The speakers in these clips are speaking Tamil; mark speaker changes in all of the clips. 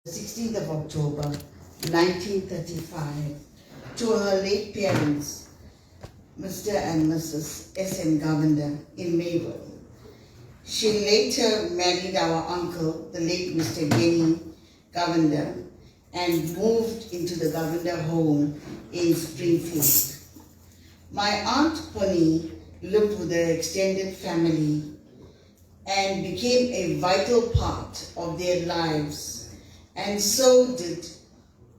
Speaker 1: 16th of October 1935 to her late parents, Mr. and Mrs. S.N. Govender in Mayville. She later married our uncle, the late Mr. Genny Govender, and moved into the Govender home in Springfield. My Aunt Pony lived with her extended family and became a vital part of their lives, and so did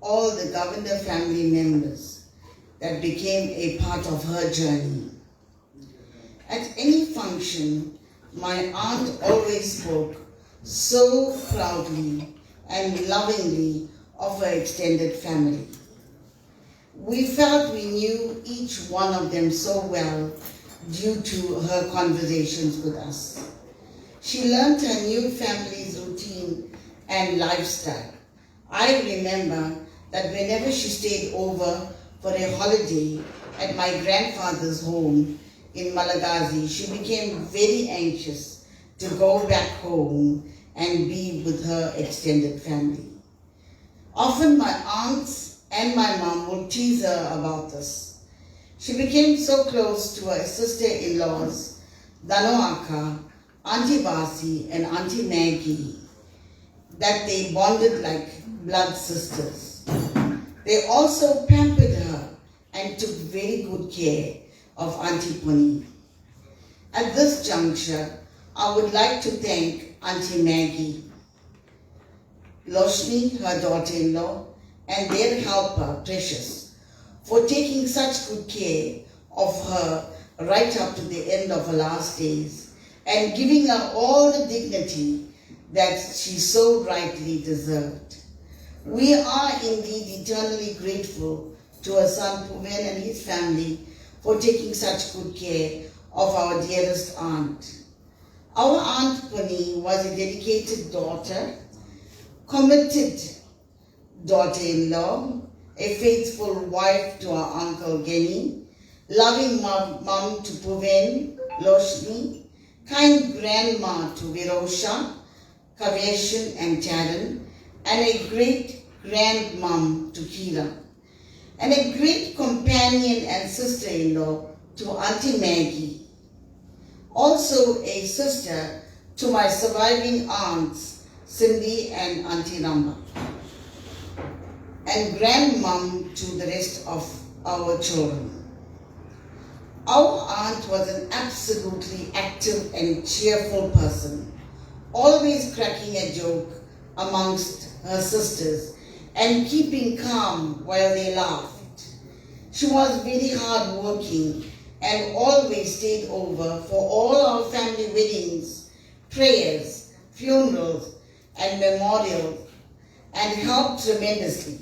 Speaker 1: all the Govender family members that became a part of her journey. At any function, my aunt always spoke so proudly and lovingly of her extended family. We felt we knew each one of them so well due to her conversations with us. She learned her new family's routine and lifestyle. I remember that whenever she stayed over for a holiday at my grandfather's home in Malagasy, she became very anxious to go back home and be with her extended family. Often my aunts and my mom would tease her about this. She became so close to her sister-in-laws, Danoaka, Auntie Basi and Auntie Maggie, that they bonded like blood sisters. They also pampered her and took very good care of Auntie Pony. At this juncture, I would like to thank Auntie Maggie, Loshni, her daughter-in-law, and their helper, Precious, for taking such good care of her right up to the end of her last days and giving her all the dignity that she so rightly deserved. We are indeed eternally grateful to her son Puven and his family for taking such good care of our dearest aunt. Our Aunt Pony was a dedicated daughter, committed daughter-in-law, a faithful wife to our Uncle Genny, loving mom to Puven, Loshni, kind grandma to Virosha, Kaveshan and Taran, and a great grandmom to Kira, and a great companion and sister-in-law to Auntie Maggie. Also a sister to my surviving aunts, Cindy and Auntie Ramba, and grandmom to the rest of our children. Our aunt was an absolutely active and cheerful person, always cracking a joke amongst her sisters and keeping calm while they laughed. She was very hard-working and always stayed over for all our family weddings, prayers, funerals, and memorials, and helped tremendously.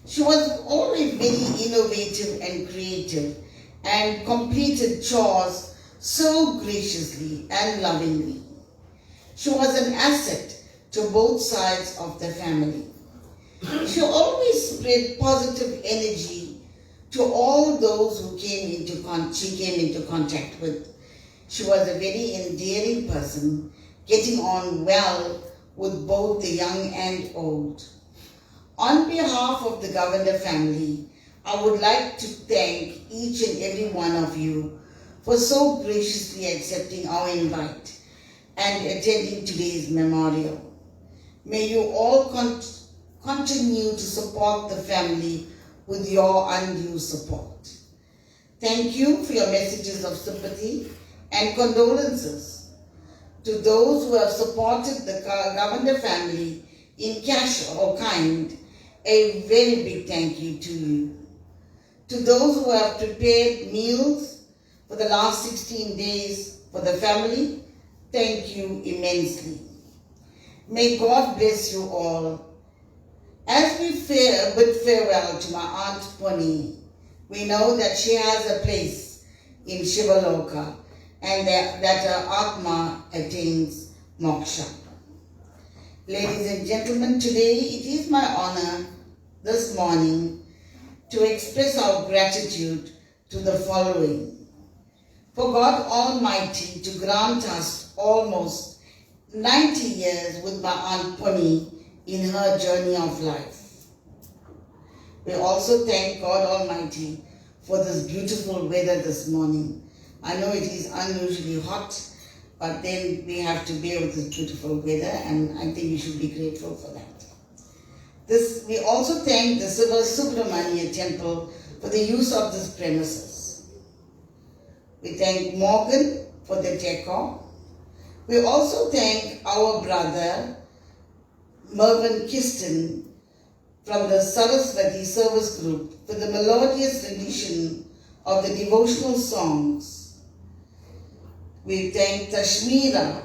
Speaker 1: She was always very innovative and creative and completed chores so graciously and lovingly. She was an asset to both sides of the family. She always spread positive energy to all those who she came into contact with. She was a very endearing person, getting on well with both the young and old. On behalf of the Govender family, I would like to thank each and every one of you for so graciously accepting our invite and attending today's memorial. May you all continue to support the family with your undue support. Thank you for your messages of sympathy and condolences. To those who have supported the Govender family in cash or kind, a very big thank you to you. To those who have prepared meals for the last 16 days for the family, thank you immensely. May God bless you all. As we bid farewell to my Aunt Pony, we know that she has a place in Shivaloka and that her Atma attains moksha. Ladies and gentlemen, today it is my honor this morning to express our gratitude to the following. For God Almighty to grant us almost 90 years with my Aunt Pony in her journey of life. We also thank God Almighty for this beautiful weather this morning. I know it is unusually hot, but then we have to bear with this beautiful weather, and I think we should be grateful for that. We also thank the Siva Subramania Temple for the use of this premises. We thank Morgan for the decor. We also thank our brother Mervyn Kiston from the Saraswati Service Group for the melodious rendition of the devotional songs. We thank Tashmira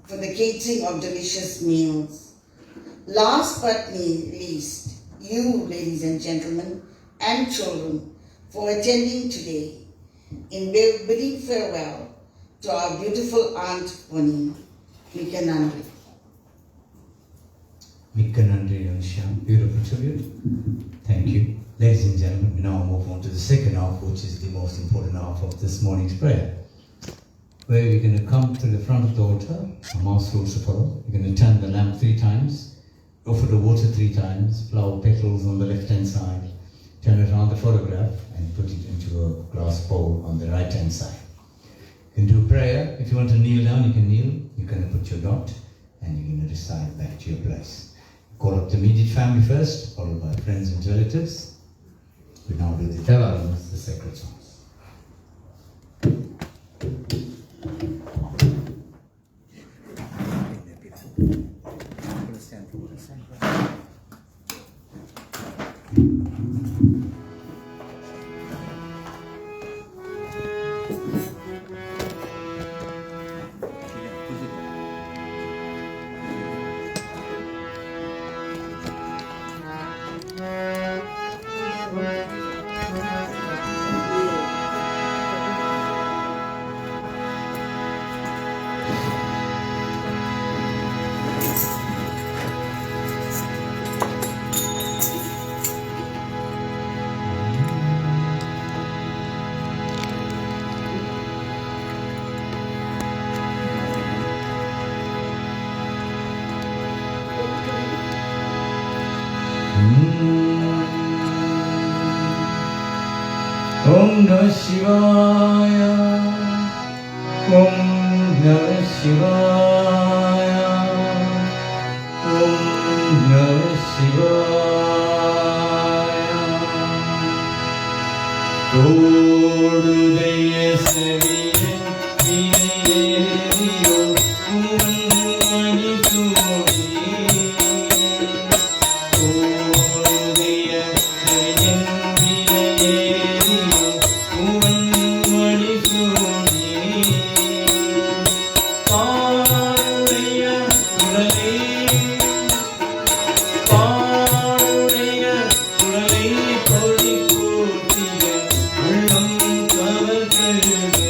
Speaker 1: for the catering of delicious meals. Last but not least, you, ladies and gentlemen, and children, for attending today in bidding farewell to our beautiful Aunt Bonnie. Mika Nandri.
Speaker 2: Mika Nandri, Ansham. Beautiful tribute. Thank you. Ladies and gentlemen, we now move on to the second half, which is the most important half of this morning's prayer, where we're going to come to the front of the altar. A mouse rules to follow. We're going to turn the lamp 3 times. Offer the water 3 times, flower petals on the left-hand side, turn it around the photograph and put it into a glass bowl on the right-hand side. You can do prayer. If you want to kneel down, you can kneel. You're going to put your dot and you're going to recite back to your place. Call up the immediate family first, followed by friends and relatives. We now do the Tevalamas, the sacred songs. Om Namah Shivaya, Om Namah Shivaya, Om Namah Shivaya. Todudeya Saviye Viyeyo Umani Sumodi. Todudeya Saviye Viyeyo Umani Sumodi. Parudeya Surale, Parudeya Surale Kodi Kodiya Ullam Kavakade.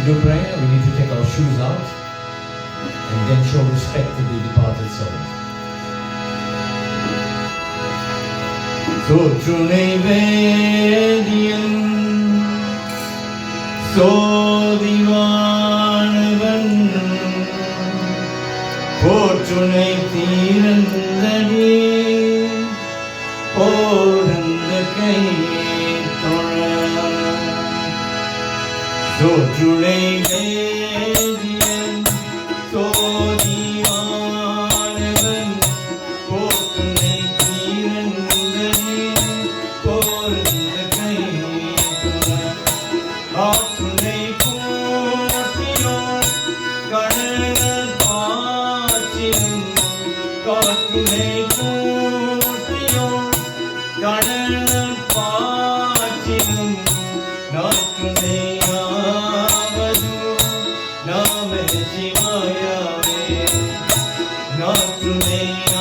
Speaker 3: to do prayer, we need to take our shoes out and then show respect to the departed souls.
Speaker 4: சோற்றுனை வேதியன் சோதிவானவன் போற்றுனை தீரந்தனே போர்ந்த கை தொழ சோற்றுனை வேதியன் சோதிவானவன் போற்றுனை தீரந்தனே போர்ந்த கை தொழ ஆற்றுனை கூட்டியோர் கடல் பாய்ச்சினும் காற்றுனை கூட்டியோர் கடல் பாய்ச்சினும் நாற்றுணையாவது நாம சிவாயாவே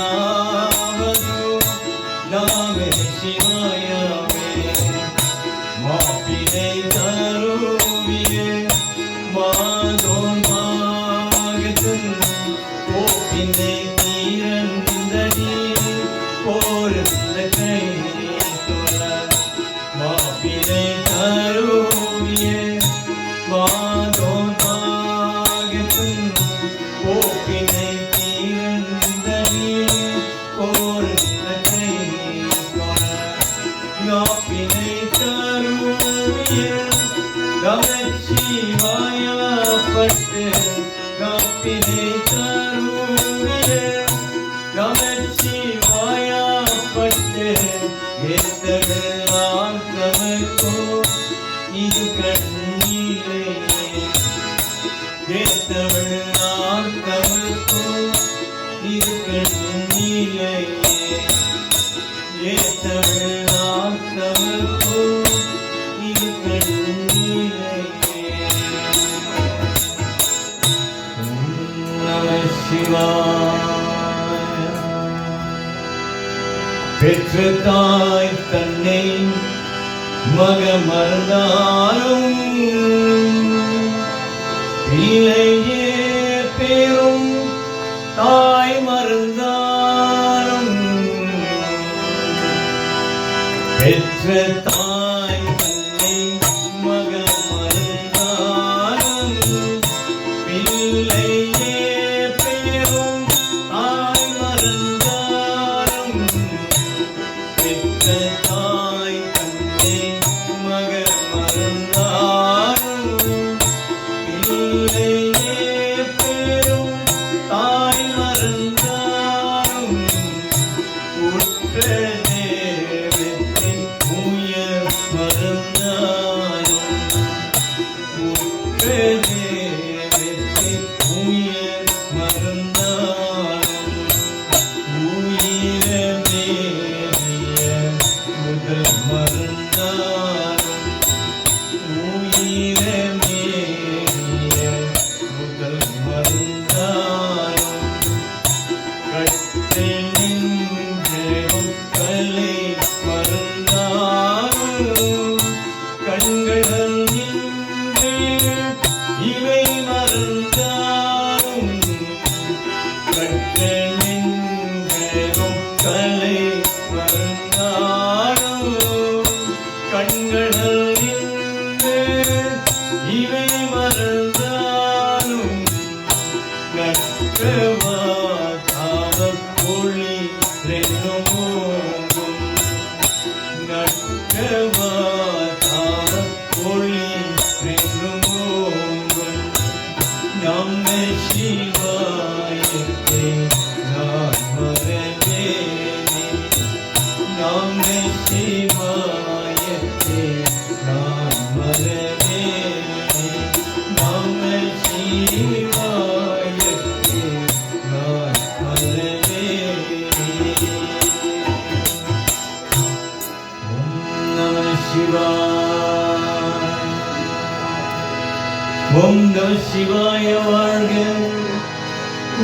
Speaker 4: நாற்றுணையாவது நாம சிவாயாவே மாப்பினை தருவிய மாதோன் மாகத்தும் கோப்பினை தீரந்தடி போர்ந்த கை தொழ மாப்பினை தருவிய மாதோன் மாகத்தும் கோப்பினை தீரந்தடி போர்ந்த கை தொழ நாப்பினை தருவிய நமச்சிவாயப்பட்டு காப்பினை தருவிய நமச்சிவாயப்பட்டு ஏத்தடலாம் தமக்கோ இது கண்ணீரே ஏத்தடலாம் தமக்கோ இது கண்ணீரே ஏத்தடலாம் தமக்கோ இது கண்ணீரே நம சிவாய பெற்ற தாய் தன்னை மகமர்ந்தாலும் பிள்ளையே பேரும் தாய் மறந்தாலும் பெற்ற தாய் தன்னை மகமர்ந்தாலும் பிள்ளையே பேரும் தாய் மறந்தாலும் பெற்ற தாய் தன்னை மகமர்ந்தாலும் பிள்ளையே பேரும் தாய் மறந்தாலும் உற்ற தேவத்தின் உயர் மறந்தாலும் உற்ற தேவத்தின் உயர் மறந்தாலும் உயிரமேறிய முதல் மறந்தாலும் உயிரமேறிய முதல் மறந்தாலும் கற்று நின்றேவும் கலை மறந்தாலும் கண்கள் நின்றே இவை மறந்தாலும் கற்று நின்றேவும் கலை மறந்தாலும் கண்கள் நின்றே இவை மறந்தாலும் நற்றவாதாவ ஒளி ரென்னோங்கும் நற்றவாதாவ ஒளி ரென்னோங்கும் நம்ம சிவாயத்தை நான் மறவேனே நம்ம சிவாயத்தை நான் மறவேனே நம்ம சிவாயத்தை நான் மறவேனே நம சிவாய ஓம் நம சிவாய வாழ்க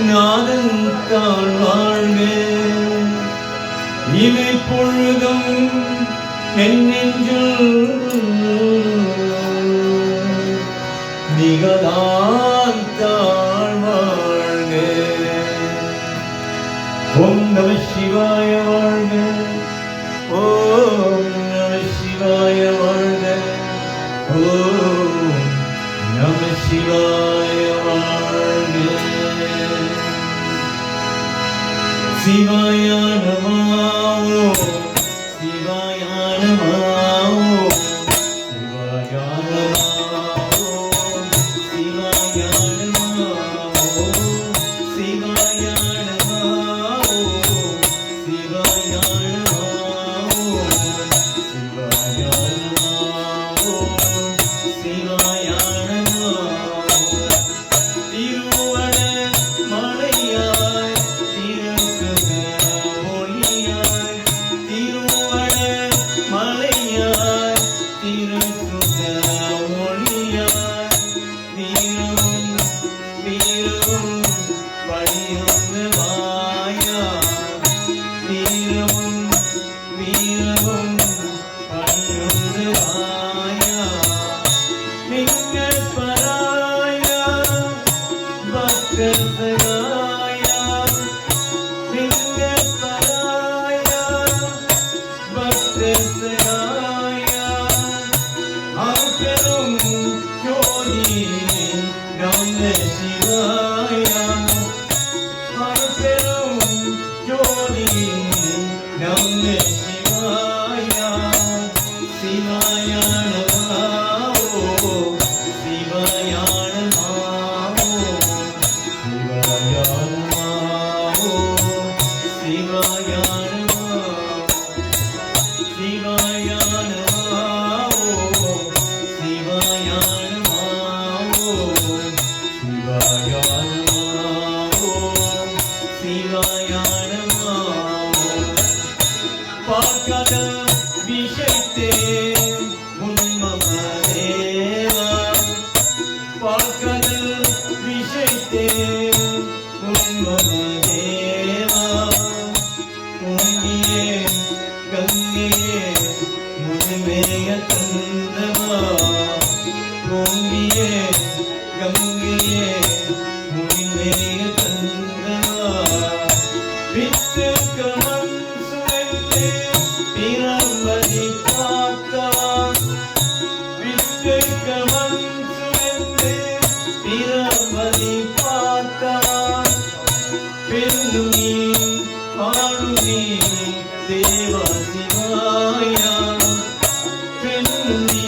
Speaker 4: நாதன் தான் வாழ்க இவை பொழுதும் என் நெஞ்சில் வைகதான் தாழ்வாழ்க. ஓம் நம சிவாய வாழ்க. ஓம் நம சிவாய வாழ்க. ஓம் நம சிவாய வாழ்க. சிவாய நமோ சிவாய நமோ சிவாய நமோ சிவாய நமோ சிவாய நமோ சிவாய நமோ சிவாய நமோ சிவாய நமோ. திருவட மலையாய் திருக்குக ஒளியாய் திருவட மலையாய் திருக்குக ஒளியாய் வீரும் வீரும் பழியுங்க வாயா வீரும் வீரும் பழியுங்க வாயா மிங்கள் பராயா பக்தர் சகாயா மிங்கள் பராயா பக்தர் சகாயா அருட்பெரும் ஜோதி நம சிவாயா அருட்பெரும் ஜோதி நம சிவாயா சிவாய நமோ சிவாய நமோ சிவாய நமோ சிவாய நமோ சிவாய நமோ சிவாய நமோ சிவாய நமோ சிவாய நமோ. பார்க்காத விஷயத்தே உன்மமதேவா பார்க்காத விஷயத்தே உன்மமதேவா பொங்கியே கங்கையே முழுமைய தந்தவா பொங்கியே கங்கையே முழுமைய தந்தவா with come on சுழந்தே Pramathi பார்த்தவா with come on சுழந்தே Pramathi பார்த்தவா பெருநீ ஆளுநீ தேவா சிவாயா பெருநீ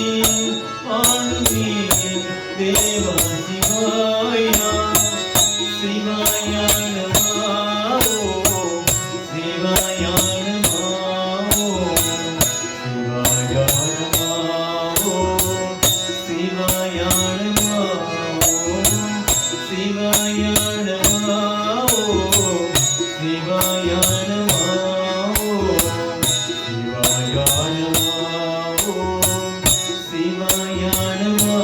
Speaker 4: ஆளுநீ தேவா சிவாயா சிவாய நமோ சிவாய நமோ சிவாய நமோ சிவாய நமோ சிவாய நமோ சிவாய நமோ சிவாய நமோ சிவாய நமோ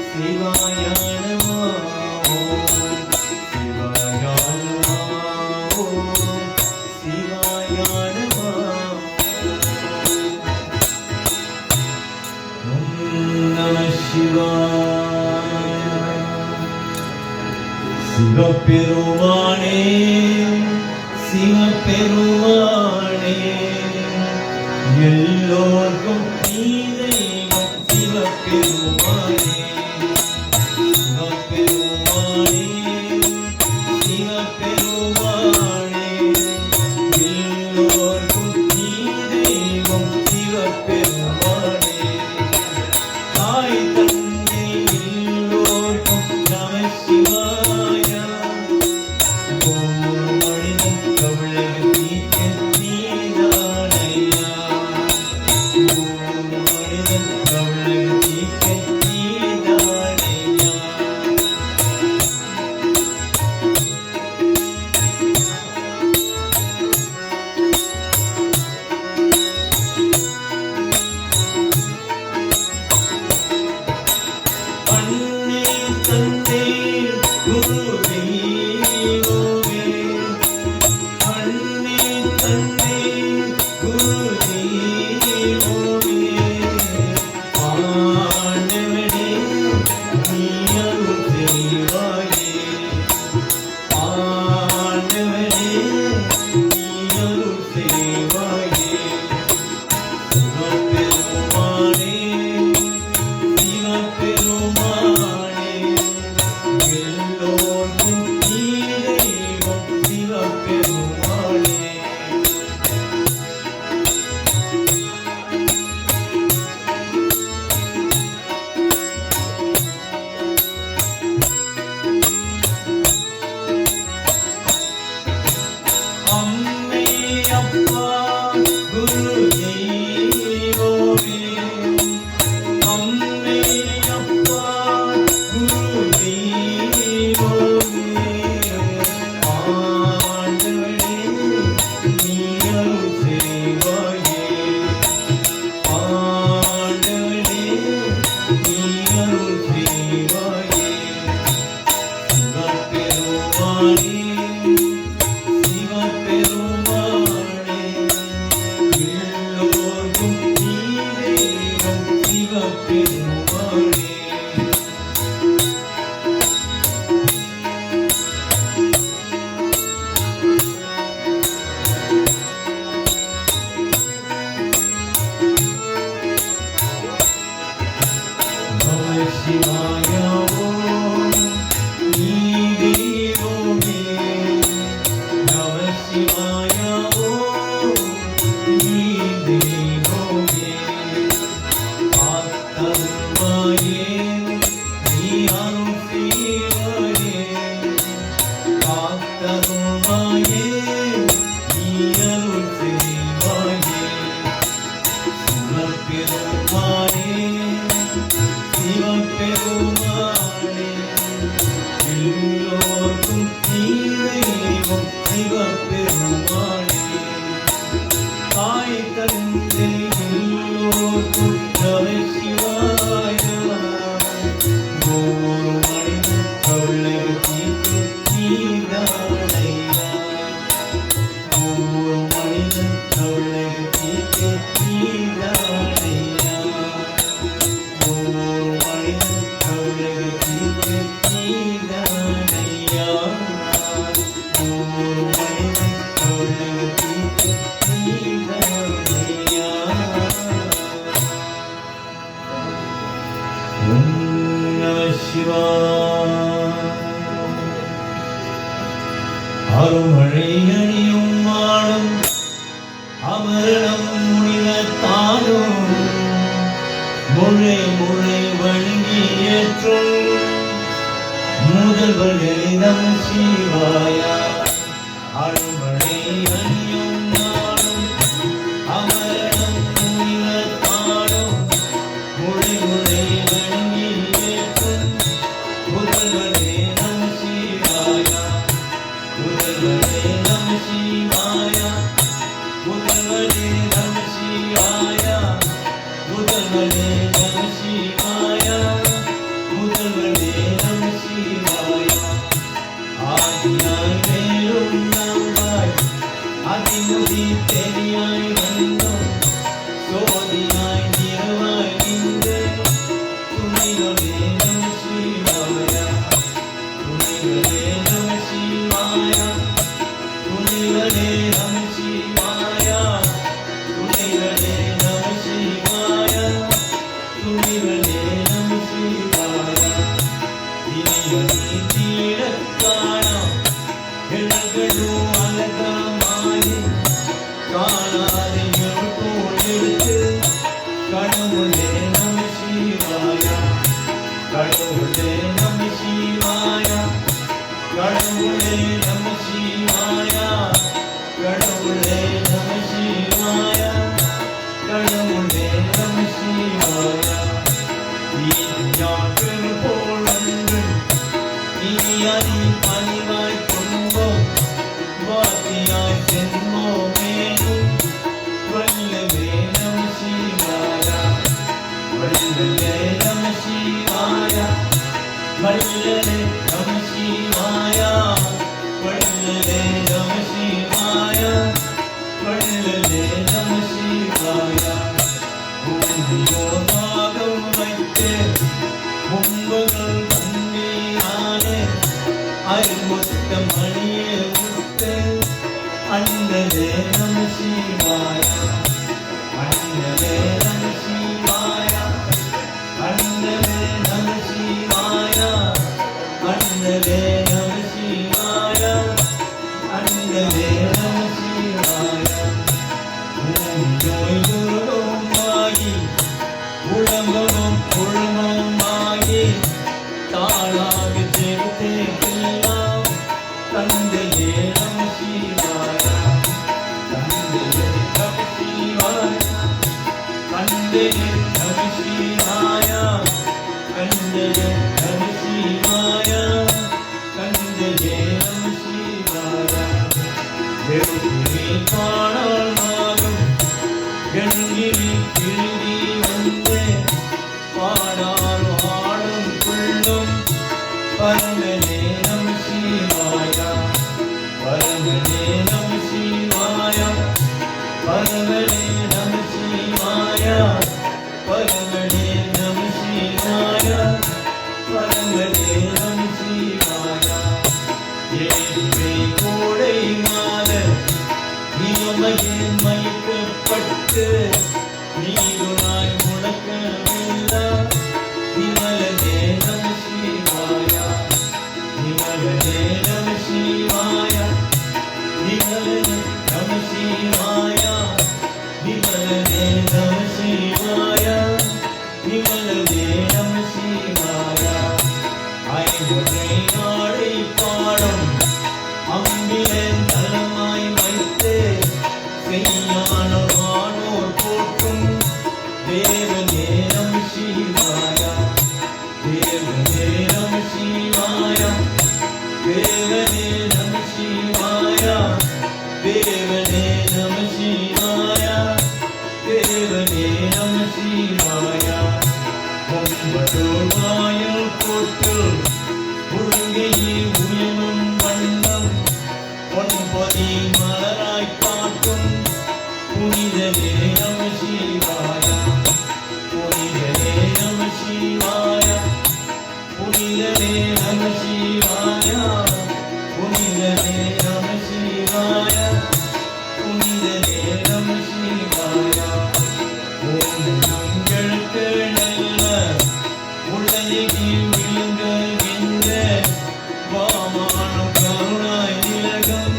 Speaker 4: சிவாய நமோ சிவாய நமோ சிவாய நமோ. ஓம் நம சிவாய. சிவபெருமானே சிவபெருமானே எல்லோர்க்கும் நீ தெய்வம் சிவபெருமானே சிவபெருமானே சிவபெருமானே எல்லோர்க்கும் நீ தெய்வம் சிவபெருமானே தாய் தந்தை எல்லோர்க்கும் நம சிவாய. ஒவ்வொரு மனிதன் கவலை தீர்க்க நீதானையா. ஒவ்வொரு மனிதன் கவலை தீர்க்க நீதானையா. அன்னை தந்தை குரு தெய்வமே அன்னை தந்தை குரு தெய்வமே சிவபெருமானே சிவாய ஓம் நீதிரோமே நம சிவாய ஓம் நீதிரோமே ஆத்தருவாயே நீ அருள் செய்வாயே ஆத்தருவாயே நீ அருள் செய்வாயே சிவபெருமானே சிவபெருமானே எல்லோர்க்கும் நீ தெய்வம் சிவபெருமானே தாய் தந்தை எல்லோர்க்கும் நம சிவாய ஒவ்வொரு மனிதன் கவலைக்கு நீதானையா ஒவ்வொரு மனிதன் கவலைக்கு நீதானையா ஒவ்வொரு மனிதன் கவலைக்கு நீதானையா ஒவ்வொரு மனிதன் கவலைக்கு நீதானையா ஓம் நம சிவாய அருமழை அணியும் மாடும் அமரணம் முனிவத்தானும் முளை முளை வணங்கி ஏற்றும் முதல்வர்களிடம் சிவாய அருமழை அணியும் மாடும் அமரணம் முனிவத்தானும் முளை முளை வணங்கி ஏற்றும் முதல்வர்களிடம் சிவாய முதல்வரே நம சிவாய முதல்வரே நம சிவாய முதல்வரே நம சிவாய முதல்வரே நம சிவாய ஆதியாய் மேலும் நாவாய் அதிமுதி தெரியாய் வந்தோம் சோதியாய் நிறவாய் நின்று துணைகளே நம சிவாய துணைகளே நம சிவாய துணைகளே நம சிவாய துணைகளே நம சிவாய துணைகளே நம சிவாய இனியனை தீரக்காணா எண்ணங்களும் அழகமாயி காணாத எழுத்தோடு எடுத்து கடவுளே நம சிவாய கடவுளே நம சிவாய கடவுளே நம சிவாய கடவுளே நம சிவாய கடவுளே நம சிவாய நீயான் பெருபோல் அன்று நீயாரி பணிவாய் கொண்டோம் வாத்தியாய் சென்மோமேனும் வல்லவே நம சிவாய வல்லவே நம சிவாய வல்லவே நம சிவாய வல்லவே நம சிவாய வல்லவே நம சிவாய பூமியோதாகம் வைத்து முன்புகள் தண்ணீரானே அருமுத்த மணியே முத்து அண்ணலே நம சிவாய அண்ணலே நம சிவாய அண்ணலே நம சிவாய அண்ணலே நம சிவாய அண்ணலே நம சிவாய பூமியோய் குருமாகி உடம்பும் குழுமமாகி தாளாக ஜெகத்தேக்கெல்லாம் தந்தையே நம சிவாய தந்தையே நம சிவாய தந்தையே நம சிவாய தந்தையே நம சிவாய தந்தையே நம சிவாய வெறுப்புரை காணால் நாகும் எண்கிரி கிழி வந்து பாடால் ஆடும் கொள்ளும் பரமனே நம சிவாய பரமனே நம சிவாய பரமனே நம சிவாய பரமனே விமலமே நம சிவாயா ஐம்பொன்னை நாளை பாடும் அம்பியன் தலமாய் வைத்து செய்யான வானோர் போற்றும் தேவனே நம சிவாயா தேவனே நம சிவாயா தேவனே நம சிவாயா தேவனே நம சிவாயா தேவனே நம சிவாயா பொம்படுவாயில் போட்டு உருங்கையில் உயரும் வண்ணம் பொன்பொதி மலராய் காட்டும் புனிதனே நம சிவாயா புனிதனே நம சிவாயா புனிதனே நம சிவாயா புனிதனே நம சிவாயா புனிதனே நம சிவாயா ஓம் உங்களுக்கு நல்ல உலகி விழுங்குகின்ற வாமான கருணாய் நிலகம்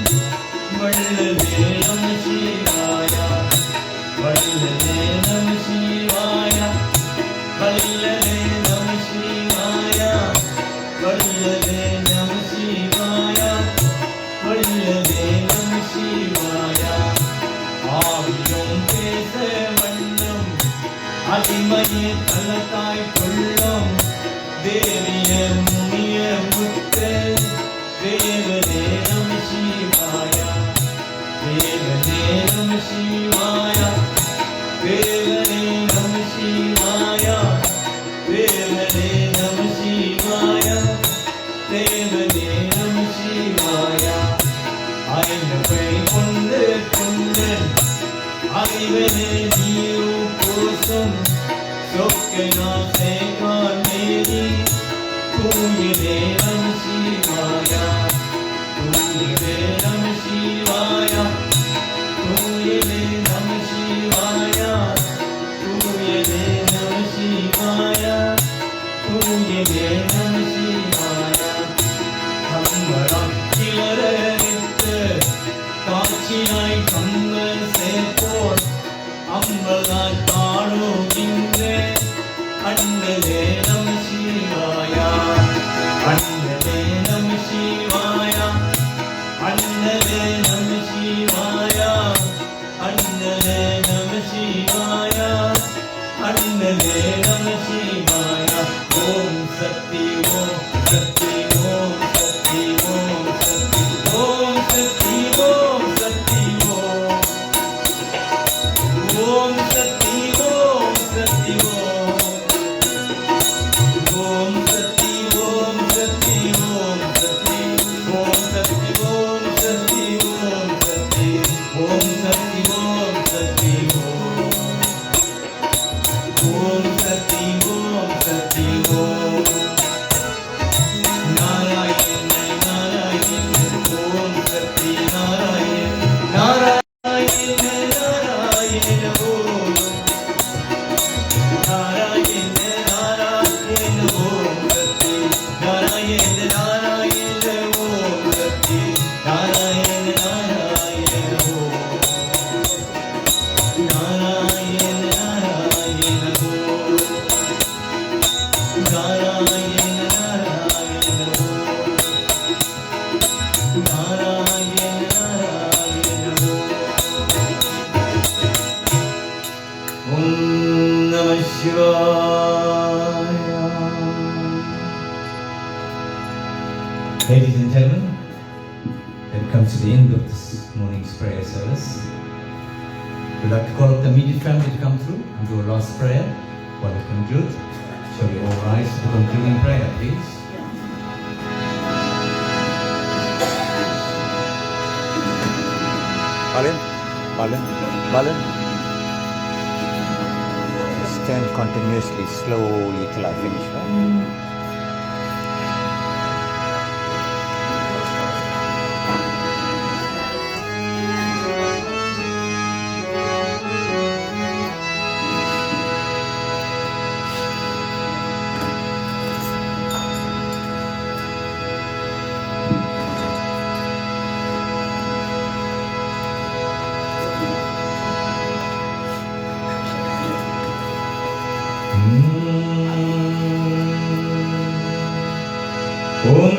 Speaker 4: வள்ளலே நம சிவாயா வள்ளலே நம சிவாயா வள்ளலே நம சிவாயா வள்ளலே நம சிவாயா வள்ளலே நம சிவாயா ஆவியும் பேச வண்ணம் அதிமையே தலத்தாய் கொள்ளும் தேவிய முனிய முத்த தேவனே நம சிவாயா தேவனே நம சிவாயா தேவனே நம சிவாயா தேவனே நம சிவாயா தேவனே நம சிவாயா ஐநப்பை கொண்டு கொண்டன் அறிவனே நீரு கோசம் சொக்கனா சேகான் மேரி தூயிலே நம சிவாயா தூயிலே நம சிவாயா தூயிலே நம சிவாயா தூயிலே நம சிவாயா தூயிலே நம சிவாயா கம்பளம் கிளறித்து காட்சியாய் கம்பல் சேர்ப்போர் அம்பலாய் காணுகின்ற அண்ணலே நம சிவாயா அண்ணலே நம சிவாயா அண்ணலே நம சிவாயா அண்ணலே நம சிவாயா அண்ணலே நம சிவாயா ஓம் சக்தி ஓம் சக்தி ஓம் சக்தி ஓம் சக்தி ஓம் சக்தி ஓம் சக்தி ஓம் ஓம் சக்தி ஓம் சக்தி ஓம் ஓம் சக்தி ஓம் சக்தி ஓம் சக்தி ஓம் சக்தி ஓம் சக்தி ஓம் சக்தி ஓம் சக்தி ஓம் சக்தி ஓம் சக்தி ஓம் சக்தி ஓம் நாராயண நாராயண ஓம் சக்தி நாராயண நாராயண நாராயண ஓம் நாராயண நாராயண ஓம் சக்தி நாராயண நாராயண ஓம் சக்தி நாராயண நாராயண ஓம் நாராயண நாராயண ஓம் நாராயண நாராயண ஓம் நாராயண நாராயண ஓம் ஓம் நம சிவாய.
Speaker 2: Ladies and gentlemen, that comes to the end of this morning's prayer service. We'd like to call up the immediate family to come through and do a last prayer while we conclude. Shall we all rise for the concluding prayer, please?
Speaker 5: Balin. Just turn continuously, slowly till I finish. Right?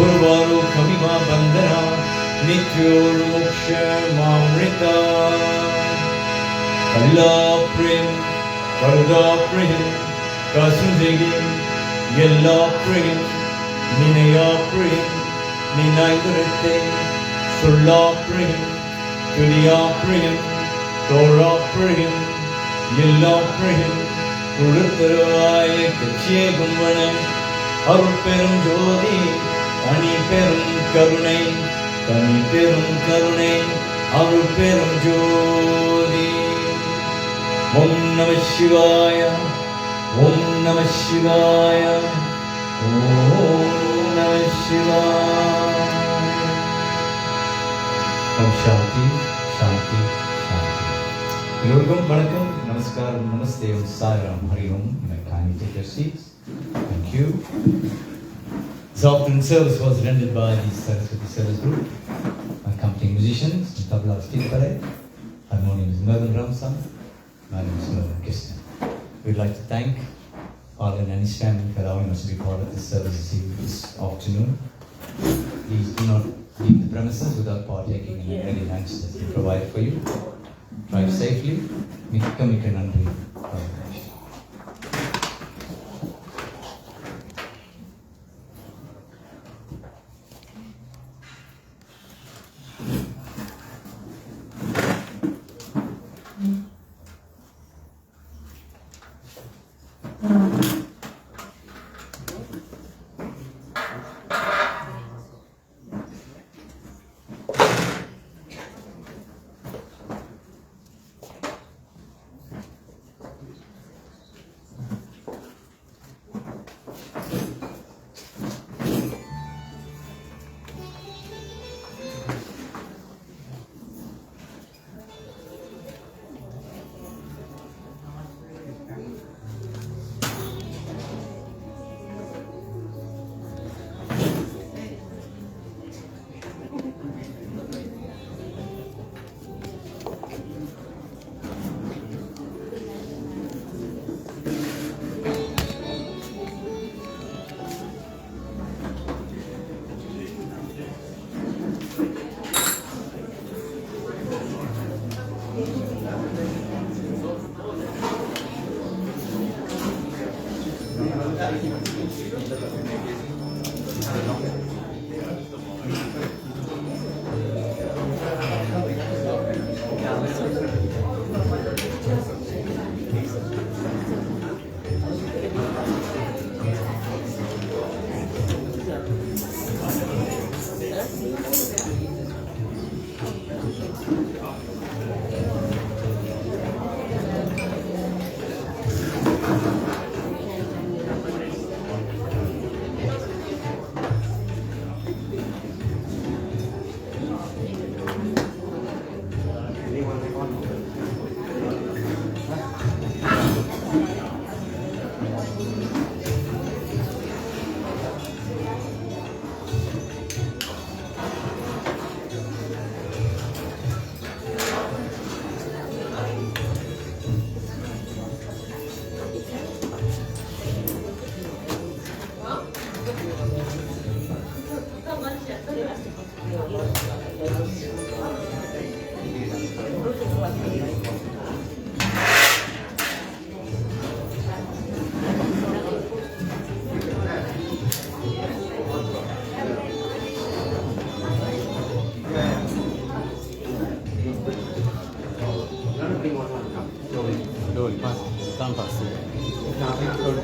Speaker 3: Urvarukamiva bandhana Nityormukshamaamrita Kallaprim Kardaprim Kasundegim Yellaprim Ninayaprim Ninaigurate Sullaprim Tudiyaprim Toraprim Yellaprim Urutharuvaya Kachyegumbana அருட்பெரும் ஜோதி தனிப்பெரும் கருணை தனிப்பெரும் கருணை அருட்பெரும் ஜோதி ஓம் நம சிவாய ஓம் நம சிவாய ஓம் நம சிவாய ஓம் சாந்தி சாந்தி சாந்தி எல்லோருக்கும் வணக்கம் நமஸ்காரம் நமஸ்தே சாய்ராம் ஹரி ஓம் kindly take your seats. Thank you. This afternoon service was rendered by the Saraswati Service Group, accompanying musicians, tabla Steve Pare, harmonium is Mervyn Ramsam, my name is Mervyn Krishnan. We'd like to thank Arlen and his family for allowing us to be part of this service this afternoon. Please do not leave the premises without partaking in any lunch that we provide for you. Drive safely. Mikka nandri.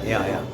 Speaker 5: Yeah.